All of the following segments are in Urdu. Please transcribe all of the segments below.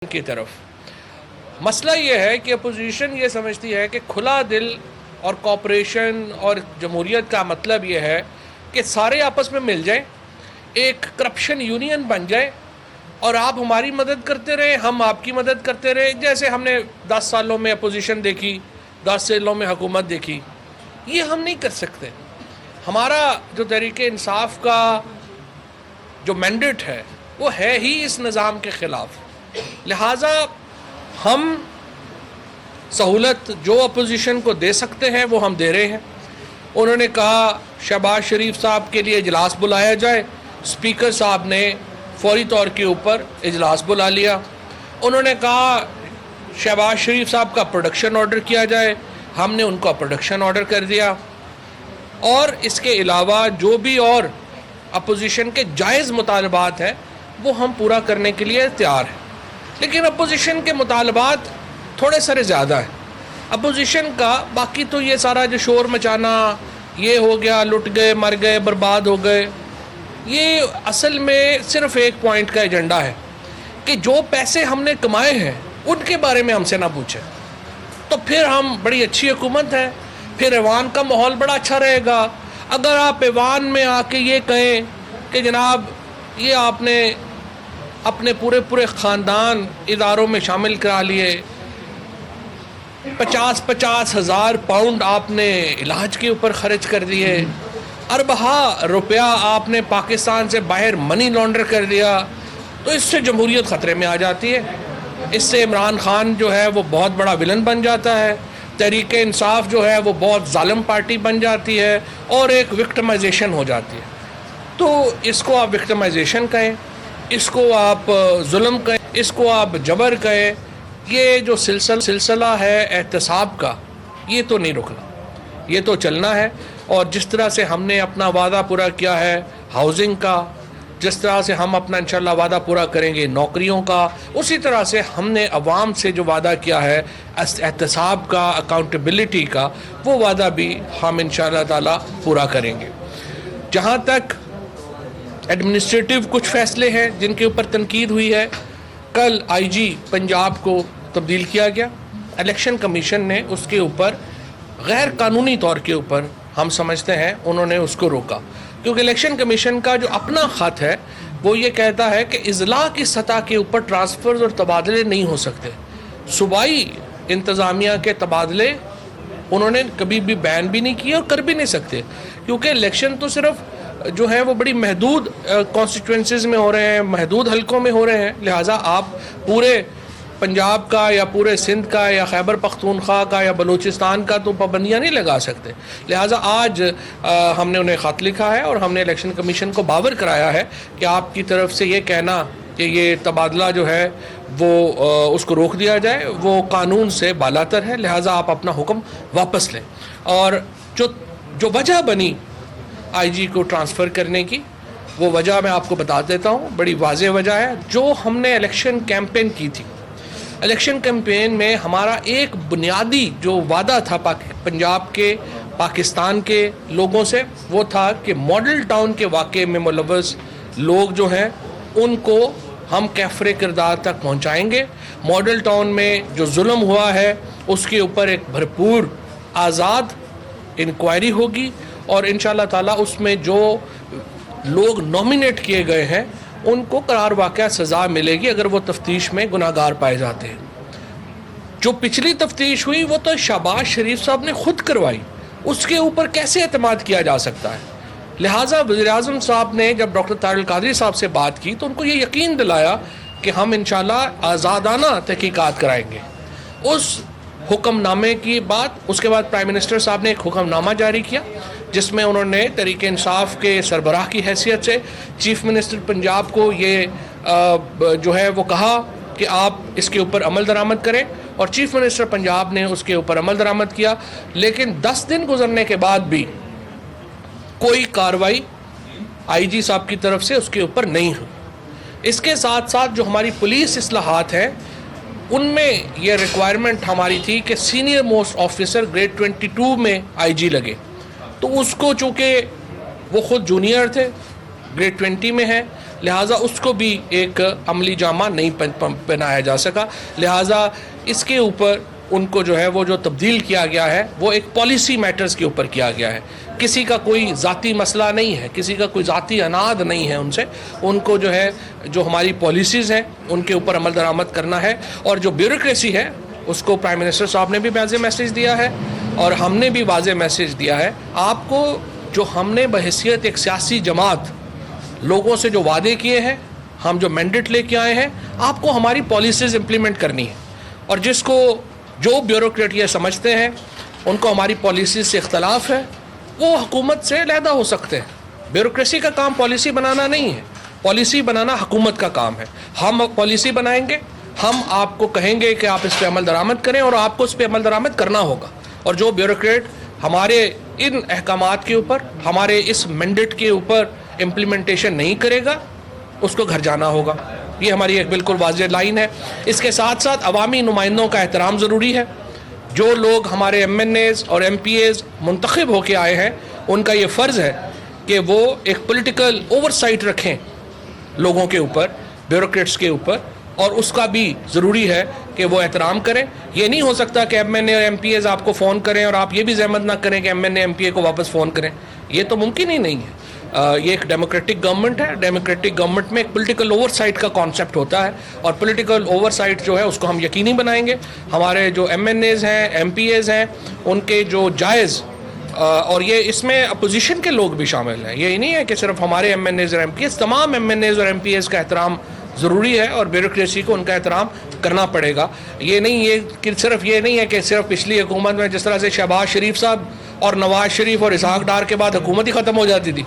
کی طرف مسئلہ یہ ہے کہ اپوزیشن یہ سمجھتی ہے کہ کھلا دل اور کوپریشن اور جمہوریت کا مطلب یہ ہے کہ سارے آپس میں مل جائیں، ایک کرپشن یونین بن جائے اور آپ ہماری مدد کرتے رہیں، ہم آپ کی مدد کرتے رہیں، جیسے ہم نے 10 سالوں میں اپوزیشن دیکھی، 10 سالوں میں حکومت دیکھی۔ یہ ہم نہیں کر سکتے۔ ہمارا جو تحریک انصاف کا جو مینڈیٹ ہے وہ ہے ہی اس نظام کے خلاف، لہٰذا ہم سہولت جو اپوزیشن کو دے سکتے ہیں وہ ہم دے رہے ہیں۔ انہوں نے کہا شہباز شریف صاحب کے لیے اجلاس بلایا جائے، اسپیکر صاحب نے فوری طور کے اوپر اجلاس بلا لیا۔ انہوں نے کہا شہباز شریف صاحب کا پروڈکشن آرڈر کیا جائے، ہم نے ان کا پروڈکشن آرڈر کر دیا۔ اور اس کے علاوہ جو بھی اور اپوزیشن کے جائز مطالبات ہیں وہ ہم پورا کرنے کے لیے تیار ہیں، لیکن اپوزیشن کے مطالبات تھوڑے سارے زیادہ ہیں۔ اپوزیشن کا باقی تو یہ سارا جو شور مچانا، یہ ہو گیا، لٹ گئے، مر گئے، برباد ہو گئے، یہ اصل میں صرف ایک پوائنٹ کا ایجنڈا ہے کہ جو پیسے ہم نے کمائے ہیں ان کے بارے میں ہم سے نہ پوچھیں، تو پھر ہم بڑی اچھی حکومت ہے، پھر ایوان کا ماحول بڑا اچھا رہے گا۔ اگر آپ ایوان میں آ کے یہ کہیں کہ جناب یہ آپ نے اپنے پورے خاندان اداروں میں شامل کرا لیے، 50 ہزار پاؤنڈ آپ نے علاج کے اوپر خرچ کر دیے، اربہ روپیہ آپ نے پاکستان سے باہر منی لانڈر کر دیا، تو اس سے جمہوریت خطرے میں آ جاتی ہے۔ اس سے عمران خان جو ہے وہ بہت بڑا ولن بن جاتا ہے، تحریک انصاف جو ہے وہ بہت ظالم پارٹی بن جاتی ہے اور ایک وکٹمائزیشن ہو جاتی ہے۔ تو اس کو آپ وکٹمائزیشن کہیں، اس کو آپ ظلم کہیں، اس کو آپ جبر کہیں، یہ جو سلسلہ ہے احتساب کا، یہ تو نہیں رکنا، یہ تو چلنا ہے۔ اور جس طرح سے ہم نے اپنا وعدہ پورا کیا ہے ہاؤسنگ کا، جس طرح سے ہم اپنا انشاءاللہ وعدہ پورا کریں گے نوکریوں کا، اسی طرح سے ہم نے عوام سے جو وعدہ کیا ہے احتساب کا، اکاؤنٹیبلٹی کا، وہ وعدہ بھی ہم انشاءاللہ تعالی پورا کریں گے۔ جہاں تک ایڈمنسٹریٹو کچھ فیصلے ہیں جن کے اوپر تنقید ہوئی ہے، کل آئی جی پنجاب کو تبدیل کیا گیا، الیکشن کمیشن نے اس کے اوپر غیر قانونی طور کے اوپر ہم سمجھتے ہیں انہوں نے اس کو روکا، کیونکہ الیکشن کمیشن کا جو اپنا خط ہے وہ یہ کہتا ہے کہ اضلاع کی سطح کے اوپر ٹرانسفرز اور تبادلے نہیں ہو سکتے۔ صوبائی انتظامیہ کے تبادلے انہوں نے کبھی بھی بین بھی نہیں کیے اور کر بھی نہیں سکتے، کیونکہ الیکشن تو صرف جو ہے وہ بڑی محدود کانسٹیٹوئنسیز میں ہو رہے ہیں، محدود حلقوں میں ہو رہے ہیں، لہٰذا آپ پورے پنجاب کا یا پورے سندھ کا یا خیبر پختونخوا کا یا بلوچستان کا تو پابندیاں نہیں لگا سکتے۔ لہٰذا آج ہم نے انہیں خط لکھا ہے اور ہم نے الیکشن کمیشن کو باور کرایا ہے کہ آپ کی طرف سے یہ کہنا کہ یہ تبادلہ جو ہے وہ اس کو روک دیا جائے، وہ قانون سے بالاتر ہے، لہٰذا آپ اپنا حکم واپس لیں۔ اور جو وجہ بنی آئی جی کو ٹرانسفر کرنے کی، وہ وجہ میں آپ کو بتا دیتا ہوں، بڑی واضح وجہ ہے۔ جو ہم نے الیکشن کیمپین کی تھی، الیکشن کیمپین میں ہمارا ایک بنیادی جو وعدہ تھا پنجاب کے، پاکستان کے لوگوں سے، وہ تھا کہ ماڈل ٹاؤن کے واقعے میں ملوث لوگ جو ہیں ان کو ہم کیفر کردار تک پہنچائیں گے۔ ماڈل ٹاؤن میں جو ظلم ہوا ہے اس کے اوپر ایک بھرپور آزاد انکوائری ہوگی، اور انشاءاللہ تعالیٰ اس میں جو لوگ نامینیٹ کیے گئے ہیں ان کو قرار واقعہ سزا ملے گی اگر وہ تفتیش میں گناہ گار پائے جاتے ہیں۔ جو پچھلی تفتیش ہوئی وہ تو شہباز شریف صاحب نے خود کروائی، اس کے اوپر کیسے اعتماد کیا جا سکتا ہے؟ لہٰذا وزیر اعظم صاحب نے جب ڈاکٹر طاہر القادری صاحب سے بات کی تو ان کو یہ یقین دلایا کہ ہم انشاءاللہ آزادانہ تحقیقات کرائیں گے۔ اس حکم نامے کی بات، اس کے بعد پرائم منسٹر صاحب نے ایک حکم نامہ جاری کیا جس میں انہوں نے تحریک انصاف کے سربراہ کی حیثیت سے چیف منسٹر پنجاب کو یہ جو ہے وہ کہا کہ آپ اس کے اوپر عمل درآمد کریں، اور چیف منسٹر پنجاب نے اس کے اوپر عمل درآمد کیا، لیکن 10 دن گزرنے کے بعد بھی کوئی کارروائی آئی جی صاحب کی طرف سے اس کے اوپر نہیں ہوئی۔ اس کے ساتھ ساتھ جو ہماری پولیس اصلاحات ہیں ان میں یہ ریکوائرمنٹ ہماری تھی کہ سینئر موسٹ آفیسر گریڈ 22 میں آئی جی لگے، تو اس کو چونکہ وہ خود جونیئر تھے، گریڈ 20 میں ہے، لہٰذا اس کو بھی ایک عملی جامہ نہیں پہنایا جا سکا. لہٰذا اس کے اوپر ان کو جو ہے وہ جو تبدیل کیا گیا ہے وہ ایک پالیسی میٹرز کے اوپر کیا گیا ہے. کسی کا کوئی ذاتی مسئلہ نہیں ہے, کسی کا کوئی ذاتی اناد نہیں ہے ان سے. ان کو جو ہے جو ہماری پالیسیز ہیں ان کے اوپر عمل درآمد کرنا ہے. اور جو بیوروکریسی ہے اس کو پرائم منسٹر صاحب نے بھی واضح میسیج دیا ہے اور ہم نے بھی واضح میسیج دیا ہے. آپ کو جو ہم نے بحیثیت ایک سیاسی جماعت لوگوں سے جو وعدے کیے ہیں, ہم جو مینڈیٹ لے کے آئے ہیں, آپ کو ہماری پالیسیز امپلیمنٹ کرنی ہے. اور جس کو جو بیوروکریٹ یہ سمجھتے ہیں ان کو ہماری پالیسیز سے اختلاف ہے, وہ حکومت سے علیحدہ ہو سکتے ہیں. بیوروکریسی کا کام پالیسی بنانا نہیں ہے, پالیسی بنانا حکومت کا کام ہے. ہم پالیسی بنائیں گے, ہم آپ کو کہیں گے کہ آپ اس پہ عمل درآمد کریں اور آپ کو اس پہ عمل درآمد کرنا ہوگا. اور جو بیوروکریٹ ہمارے ان احکامات کے اوپر, ہمارے اس مینڈیٹ کے اوپر امپلیمنٹیشن نہیں کرے گا اس کو گھر جانا ہوگا. یہ ہماری ایک بالکل واضح لائن ہے. اس کے ساتھ ساتھ عوامی نمائندوں کا احترام ضروری ہے. جو لوگ ہمارے ایم این ایز اور ایم پی ایز منتخب ہو کے آئے ہیں ان کا یہ فرض ہے کہ وہ ایک پولیٹیکل اوور سائٹ رکھیں لوگوں کے اوپر, بیوروکریٹس کے اوپر, اور اس کا بھی ضروری ہے کہ وہ احترام کریں. یہ نہیں ہو سکتا کہ ایم این اے اور ایم پی ایز آپ کو فون کریں اور آپ یہ بھی زحمت نہ کریں کہ M N A M P A کو واپس فون کریں. یہ تو ممکن ہی نہیں ہے. یہ ایک ڈیموکریٹک گورنمنٹ ہے. ڈیموکریٹک گورنمنٹ میں ایک پولیٹیکل اوور سائٹ کا کانسیپٹ ہوتا ہے اور پولیٹیکل اوور سائٹ جو ہے اس کو ہم یقینی بنائیں گے. ہمارے جو ایم این ایز ہیں, ایم پی ایز ہیں, ان کے جو جائز, اور یہ اس میں اپوزیشن کے لوگ بھی شامل ہیں, یہ نہیں ہے کہ صرف ہمارے ایم این ایز اور ایم پی ایز, تمام ایم این ایز اور ایم پی ایز کا احترام ضروری ہے اور بیوروکریسی کو ان کا احترام کرنا پڑے گا. یہ نہیں ہے کہ صرف پچھلی حکومت میں جس طرح سے شہباز شریف صاحب اور نواز شریف اور اسحاق ڈار کے بعد حکومت ہی ختم ہو جاتی تھی.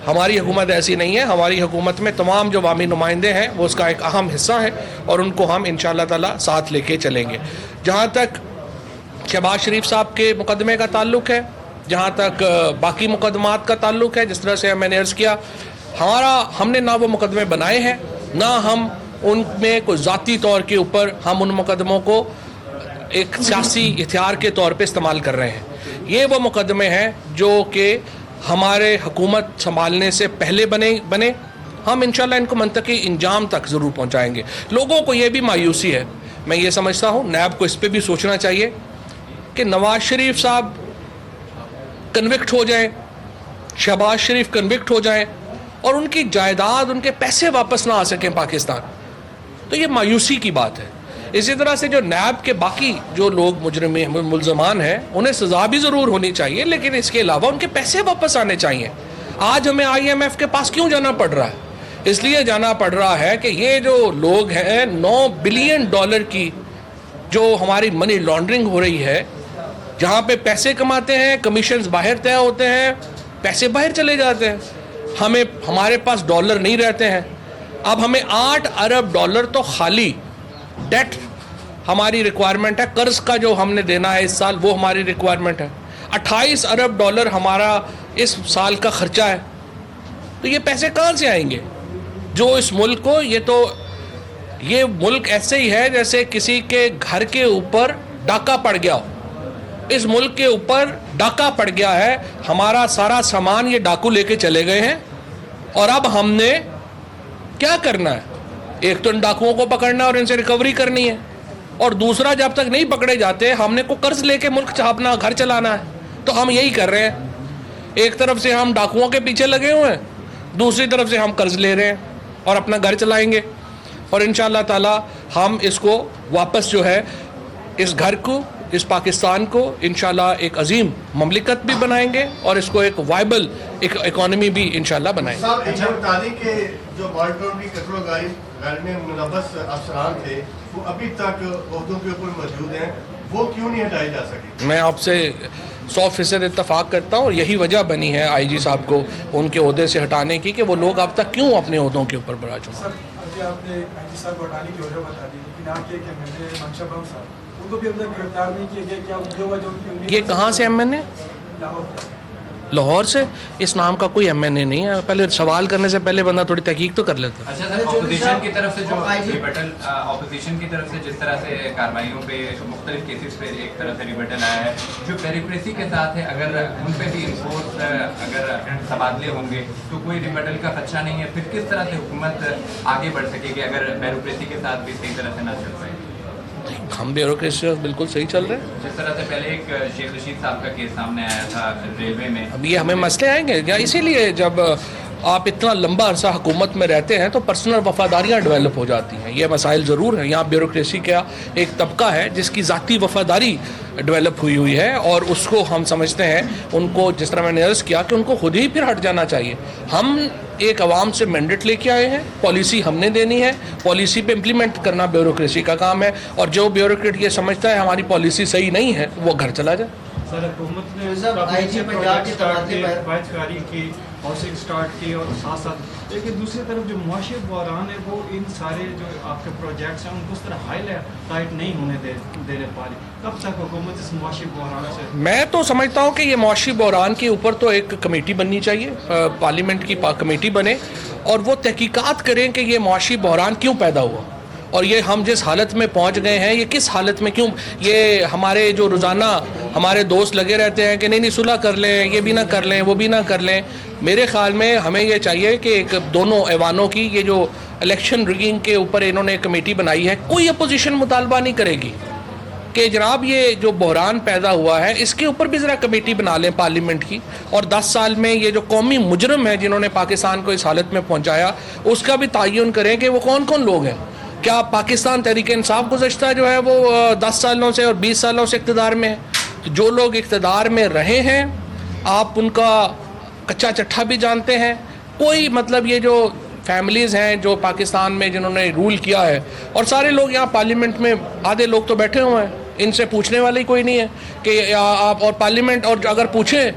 ہماری حکومت ایسی نہیں ہے. ہماری حکومت میں تمام جو عوامی نمائندے ہیں وہ اس کا ایک اہم حصہ ہیں اور ان کو ہم انشاءاللہ تعالی ساتھ لے کے چلیں گے. جہاں تک شہباز شریف صاحب کے مقدمے کا تعلق ہے, جہاں تک باقی مقدمات کا تعلق ہے, جس طرح سے میں نے عرض کیا, ہم نے نہ وہ مقدمے بنائے ہیں نہ ہم ان میں کوئی ذاتی طور کے اوپر ہم ان مقدموں کو ایک سیاسی ہتھیار کے طور پہ استعمال کر رہے ہیں. یہ وہ مقدمے ہیں جو کہ ہمارے حکومت سنبھالنے سے پہلے بنے. ہم انشاءاللہ ان کو منطقی انجام تک ضرور پہنچائیں گے. لوگوں کو یہ بھی مایوسی ہے, میں یہ سمجھتا ہوں نیب کو اس پہ بھی سوچنا چاہیے کہ نواز شریف صاحب کنوکٹ ہو جائیں, شہباز شریف کنوکٹ ہو جائیں اور ان کی جائیداد, ان کے پیسے واپس نہ آ سکیں پاکستان, تو یہ مایوسی کی بات ہے. اسی طرح سے جو نیب کے باقی جو لوگ ملزمان ہیں انہیں سزا بھی ضرور ہونی چاہیے, لیکن اس کے علاوہ ان کے پیسے واپس آنے چاہیے. آج ہمیں آئی ایم ایف کے پاس کیوں جانا پڑ رہا ہے؟ اس لیے جانا پڑ رہا ہے کہ یہ جو لوگ ہیں, $9 بلین کی جو ہماری منی لانڈرنگ ہو رہی ہے, جہاں پہ پیسے کماتے ہیں, کمیشنز باہر طے ہوتے ہیں, پیسے باہر چلے جاتے ہیں, ہمارے پاس ڈالر نہیں رہتے ہیں. اب ہمیں $8 ارب تو خالی ڈیٹ ہماری ریکوائرمنٹ ہے, قرض کا جو ہم نے دینا ہے اس سال وہ ہماری ریکوائرمنٹ ہے. $28 ارب ہمارا اس سال کا خرچہ ہے. تو یہ پیسے کہاں سے آئیں گے جو اس ملک کو, یہ ملک ایسے ہی ہے جیسے کسی کے گھر کے اوپر ڈاکہ پڑ گیا ہو. اس ملک کے اوپر ڈاکہ پڑ گیا ہے, ہمارا سارا سامان یہ ڈاکو لے کے چلے گئے ہیں اور اب ہم نے کیا کرنا ہے؟ ایک تو ان ڈاکوؤں کو پکڑنا اور ان سے ریکوری کرنی ہے, اور دوسرا جب تک نہیں پکڑے جاتے ہم نے کو قرض لے کے ملک اپنا گھر چلانا ہے. تو ہم یہی کر رہے ہیں, ایک طرف سے ہم ڈاکوؤں کے پیچھے لگے ہوئے ہیں, دوسری طرف سے ہم قرض لے رہے ہیں اور اپنا گھر چلائیں گے. اور انشاءاللہ تعالی ہم اس کو واپس جو ہے اس گھر کو, اس پاکستان کو انشاءاللہ ایک عظیم مملکت بھی بنائیں گے اور اس کو ایک وائبل ایک اکانومی بھی انشاءاللہ بنائیں گے. صاحب یہ بتا دیں کہ جو مالٹون کی قتل و غارت میں ملوث افسران تھے وہ ابھی تک عہدوں کے اوپر موجود ہیں, وہ کیوں نہیں ہٹائے جا سکے؟ میں آپ سے 100% اتفاق کرتا ہوں, اور یہی وجہ بنی ہے آئی جی صاحب کو ان کے عہدے سے ہٹانے کی کہ وہ لوگ اب تک کیوں اپنے عہدوں کے اوپر براج ہوں. آپ نے آئی جی صاحب کو ہٹانے کی وجہ بتا دی, لیکن آپ یہ کہ میں نے منشا بم صاحب ان کو بھی اب تک گرفتار نہیں کیا گیا, کیا جو وجہ ان کی یہ کہاں سے ایم این اے؟ لاہور سے اس نام کا کوئی ایم این اے نہیں ہے. پہلے سوال کرنے سے پہلے بندہ تھوڑی تحقیق تو کر لیتا. اچھا سر, اپوزیشن کی طرف سے جو ریبٹل اپوزیشن کی طرف سے جس طرح سے کارروائیوں پہ مختلف کیسز پہ ایک طرح سے ریبٹل آیا ہے, جو بیوروکریسی کے ساتھ ہے, اگر ان پہ بھی انفورس اگر تبادلے ہوں گے تو کوئی ریبٹل کا خدشہ نہیں ہے, پھر کس طرح سے حکومت آگے بڑھ سکے گی اگر بیوروکریسی کے ساتھ بھی صحیح طرح سے نہ چل پائے؟ ہم بیوروکریسی بالکل صحیح چل رہے ہیں. جس طرح سے پہلے ایک شیخ رشید صاحب کا کیس سامنے آیا تھا ریلوے میں, اب یہ ہمیں مسئلے آئیں گے یا اسی لیے جب آپ اتنا لمبا عرصہ حکومت میں رہتے ہیں تو پرسنل وفاداریاں ڈیولپ ہو جاتی ہیں. یہ مسائل ضرور ہیں. یہاں بیوروکریسی کا ایک طبقہ ہے جس کی ذاتی وفاداری ڈیولپ ہوئی ہے اور اس کو ہم سمجھتے ہیں ان کو, جس طرح میں نے عرض کیا, کہ ان کو خود ہی پھر ہٹ جانا چاہیے. ہم ایک عوام سے مینڈیٹ لے کے آئے ہیں, پالیسی ہم نے دینی ہے, پالیسی پہ امپلیمنٹ کرنا بیوروکریسی کا کام ہے, اور جو بیوروکریٹ یہ سمجھتا ہے ہماری پالیسی صحیح نہیں ہے وہ گھر چلا جائے. سر, حکومت نے باعث کاری کی, ہاؤسنگ سٹارٹ کی, اور ساتھ ساتھ لیکن دوسری طرف جو معاشی بحران ہے وہ ان سارے جو آپ کے پروجیکٹس ہیں ان کو اس طرح ہائی لائٹ نہیں ہونے دینے پا رہی. کب تک حکومت اس معاشی بحران سے؟ میں تو سمجھتا ہوں کہ یہ معاشی بحران کے اوپر تو ایک کمیٹی بننی چاہیے, پارلیمنٹ کی کمیٹی بنے اور وہ تحقیقات کریں کہ یہ معاشی بحران کیوں پیدا ہوا اور یہ ہم جس حالت میں پہنچ گئے ہیں یہ کس حالت میں کیوں. یہ ہمارے جو روزانہ ہمارے دوست لگے رہتے ہیں کہ نہیں صلح کر لیں, یہ بھی نہ کر لیں, وہ بھی نہ کر لیں. میرے خیال میں ہمیں یہ چاہیے کہ ایک دونوں ایوانوں کی یہ جو الیکشن ریگنگ کے اوپر انہوں نے کمیٹی بنائی ہے, کوئی اپوزیشن مطالبہ نہیں کرے گی کہ جناب یہ جو بحران پیدا ہوا ہے اس کے اوپر بھی ذرا کمیٹی بنا لیں پارلیمنٹ کی, اور 10 سال میں یہ جو قومی مجرم ہیں جنہوں نے پاکستان کو اس حالت میں پہنچایا اس کا بھی تعین کریں کہ وہ کون کون لوگ ہیں. کیا پاکستان تحریک انصاف گزشتہ جو ہے وہ 10 سالوں سے اور 20 سالوں سے اقتدار میں ہے؟ تو جو لوگ اقتدار میں رہے ہیں آپ ان کا کچا چٹھا بھی جانتے ہیں. کوئی مطلب یہ جو فیملیز ہیں جو پاکستان میں جنہوں نے رول کیا ہے, اور سارے لوگ یہاں پارلیمنٹ میں آدھے لوگ تو بیٹھے ہوئے ہیں, ان سے پوچھنے والے کوئی نہیں ہے کہ آپ, اور پارلیمنٹ, اور اگر پوچھیں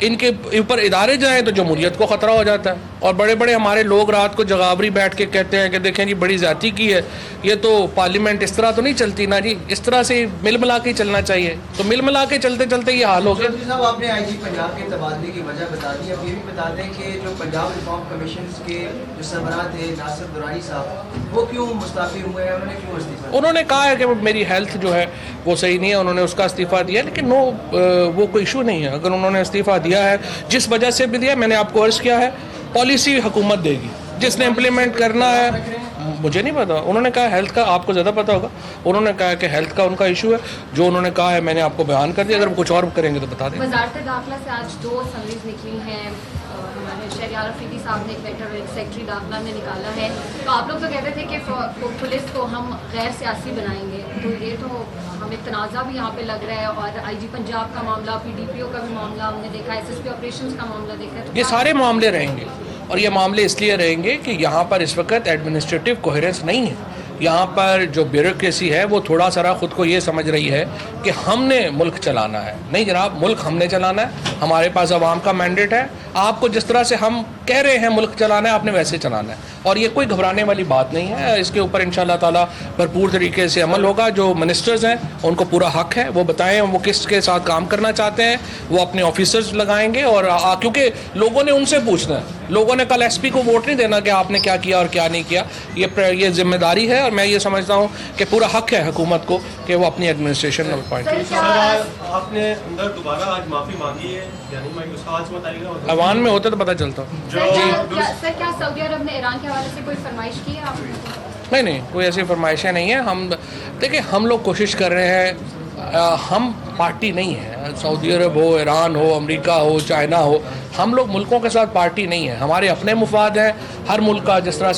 ان کے اوپر ادارے جائیں تو جمہوریت کو خطرہ ہو جاتا ہے. اور بڑے بڑے ہمارے لوگ رات کو جغابری بیٹھ کے کہتے ہیں کہ دیکھیں جی بڑی زیادتی کی ہے, یہ تو پارلیمنٹ اس طرح تو نہیں چلتی نا جی, اس طرح سے مل ملا کے چلنا چاہیے. تو مل ملا کے چلتے چلتے یہ حال ہو گیا. صاحب آپ نے آئی جی پنجاب کے تبادلے کی وجہ بتا دی, اب یہ بھی بتا دیں کہ جو پنجاب ریفارم کمیشن کے جو سربراہ تھے ناصر درانی صاحب وہ کیوں مستعفی ہوئے ہیں, انہوں نے کیوں استعفیٰ؟ انہوں نے کہا ہے کہ میری ہیلتھ جو ہے وہ صحیح نہیں ہے, انہوں نے اس کا استعفیٰ دیا, لیکن وہ کوئی ایشو نہیں ہے. اگر انہوں نے استعفیٰ دیا ہے جس وجہ سے بھی دیا, میں نے آپ کو عرض کیا ہے پالیسی حکومت دے گی, جس نے امپلیمنٹ کرنا ہے. مجھے نہیں پتا, انہوں نے کہا ہیلتھ کا, آپ کو زیادہ پتا ہوگا, انہوں نے کہا کہ ہیلتھ کا ان کا ایشو ہے. جو انہوں نے کہا ہے میں نے آپ کو بیان کر دیا, اگر وہ کچھ اور کریں گے تو بتا دیں. وزارت داخلہ سے آج 2 سمریز نکلی ہیں, ہمارے شہریار افریدی صاحب نے ایک لیٹر سیکرٹری داخلہ نے نکالا ہے. تو آپ لوگ تو کہتے تھے کہ پولیس کو ہم غیر سیاسی بنائیں گے, تو یہ تو ہمیں تنازع بھی یہاں پہ لگ رہا ہے, اور آئی جی پنجاب کا معاملہ, پی ڈی پی او کا بھی معاملہ ہم نے دیکھا, ایس ایس پی آپریشنز کا معاملہ دیکھا ہے. یہ سارے معاملے رہیں گے, اور یہ معاملے اس لیے رہیں گے کہ یہاں پر اس وقت ایڈمنسٹریٹو کوہیرنس نہیں ہے. یہاں پر جو بیوروکریسی ہے وہ تھوڑا سا خود کو یہ سمجھ رہی ہے کہ ہم نے ملک چلانا ہے. نہیں جناب, ملک ہم نے چلانا ہے, ہمارے پاس عوام کا مینڈیٹ ہے. آپ کو جس طرح سے ہم کہہ رہے ہیں ملک چلانا ہے آپ نے ویسے چلانا ہے, اور یہ کوئی گھبرانے والی بات نہیں ہے. اس کے اوپر انشاءاللہ تعالیٰ بھرپور طریقے سے عمل ہوگا. جو منسٹرز ہیں ان کو پورا حق ہے, وہ بتائیں وہ کس کے ساتھ کام کرنا چاہتے ہیں, وہ اپنے آفیسرز لگائیں گے. اور کیونکہ لوگوں نے ان سے پوچھنا ہے, لوگوں نے کل ایس پی کو ووٹ نہیں دینا کہ آپ نے کیا کیا اور کیا نہیں کیا. یہ ذمہ داری ہے, اور میں یہ سمجھتا ہوں کہ پورا حق ہے حکومت کو کہ وہ اپنی ایڈمنسٹریشن میں اپوائنٹ کرے. سر آپ نے اندر دوبارہ آج معافی مانگی ہے, یعنی میں اس کا آج بتائیے گا, ایوان میں ہوتا تو پتہ چلتا. سر کیا سعودی عرب نے ایران کے حوالے سے کوئی فرمائش کی ہے آپ نے؟ نہیں, کوئی ایسی فرمائشیں نہیں ہیں. ہم دیکھیں ہم لوگ کوشش کر رہے ہیں, ہم پارٹی نہیں ہیں. سعودی عرب ہو, ایران ہو, امریکہ ہو, چائنا ہو, ہم لوگ ملکوں کے ساتھ پارٹی نہیں ہیں. ہمارے اپنے مفاد ہیں, ہر ملک کا جس طرح سے